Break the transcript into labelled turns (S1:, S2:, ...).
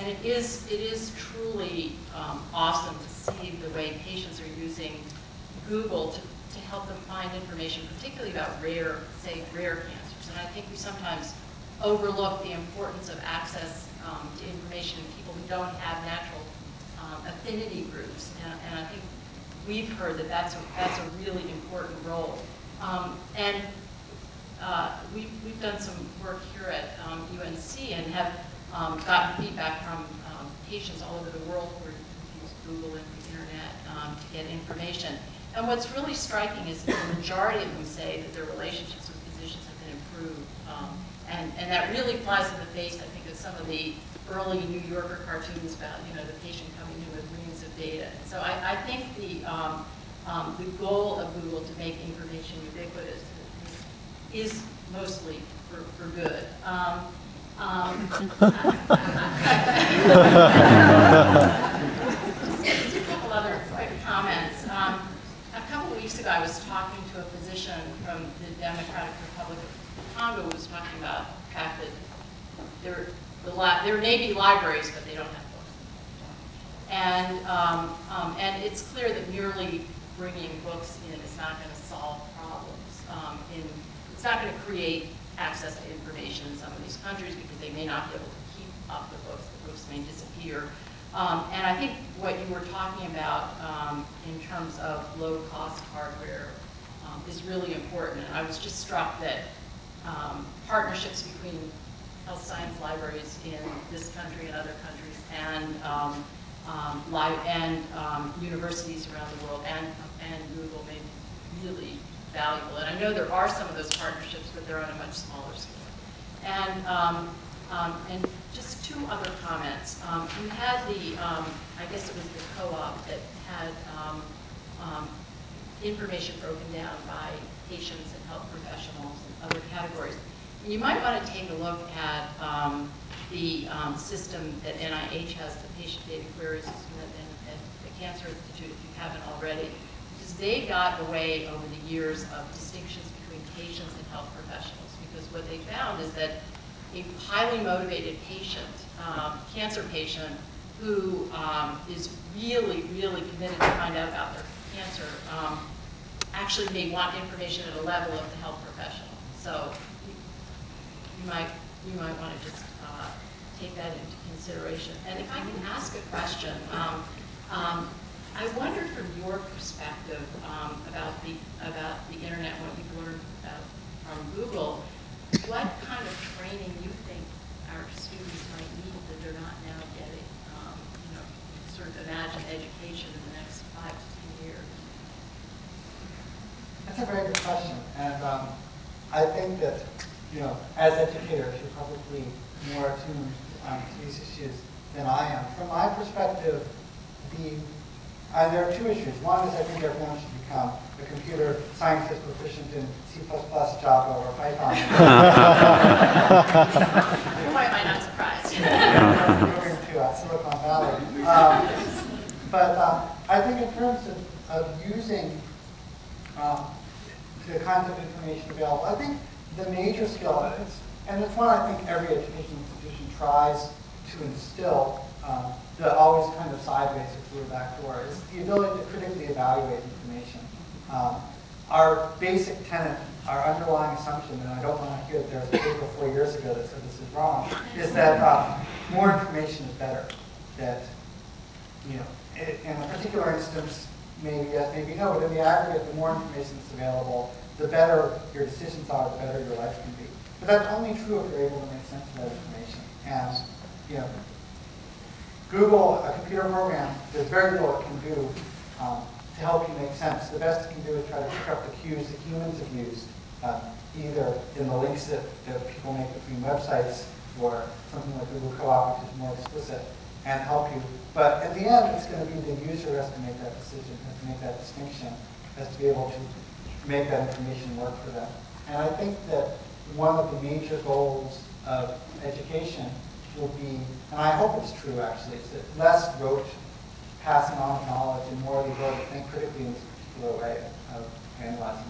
S1: And it is truly awesome to see the way patients are using Google to help them find information, particularly about rare cancers. And I think we sometimes overlook the importance of access to information in people who don't have natural affinity groups. And I think we've heard that that's a really important role. We've done some work here at UNC and have gotten feedback from patients all over the world who use Google and the internet to get information. And what's really striking is that the majority of them say that their relationships with physicians have been improved. And that really flies in the face, I think, of some of the early New Yorker cartoons about, the patient coming in with reams of data. And so I think the goal of Google to make information ubiquitous is mostly for good. Just a couple other quick comments. A couple of weeks ago, I was talking to a physician from the Democratic Republic of Congo who was talking about the fact that there may be libraries, but they don't have books. And it's clear that merely bringing books in is not going to solve problems. It's not going to create access to information in some of these countries because they may not be able to keep up the books. The books may disappear. And I think what you were talking about in terms of low-cost hardware is really important. And I was just struck that partnerships between health science libraries in this country and other countries and universities around the world and Google may be really valuable. And I know there are some of those partnerships, but they're on a much smaller scale. And just two other comments. We had I guess it was the co-op that had information broken down by patients and health professionals and other categories. And you might want to take a look at the system that NIH has, the patient data query system at the Cancer Institute, if you haven't already. Because they got away over the years of distinctions between patients and health professionals. Because what they found is that a highly motivated patient, cancer patient, who is really, really committed to find out about their cancer, actually may want information at a level of the health professional. So you might want to just take that into consideration. And if I can ask a question, I wonder from your perspective about the internet, what you've learned from Google, what kind of training you think our students might need that they're not now getting? Sort of imagine education in the next 5 to 10 years.
S2: That's a very good question, and I think that as educators, you're probably more attuned to these issues than I am. From my perspective, there are two issues. One is I think everyone should become a computer scientist proficient in C++, Java, or Python.
S1: Why am I not surprised?
S2: Moving to Silicon Valley. But I think in terms of using the kinds of information available, I think the major skill, and it's one I think every education institution tries to instill, the always kind of sideways or through a back door, is the ability to critically evaluate information. Our basic tenet, our underlying assumption, and I don't want to hear that there was a paper 4 years ago that said this is wrong, is that more information is better. That, in a particular instance, maybe yes, maybe no, but in the aggregate, the more information that's available, the better your decisions are, the better your life can be. But that's only true if you're able to make sense of that information. And Google, a computer program, there's very little it can do to help you make sense. The best it can do is try to pick up the cues that humans have used, either in the links that people make between websites or something like Google Co-op, which is more explicit, and help you. But in the end, it's going to be the user who has to make that decision, has to make that distinction, has to be able to make that information work for them. And I think that one of the major goals of education will be, and I hope it's true actually, is that less rote passing on of knowledge and more the ability to think critically in this particular way of analyzing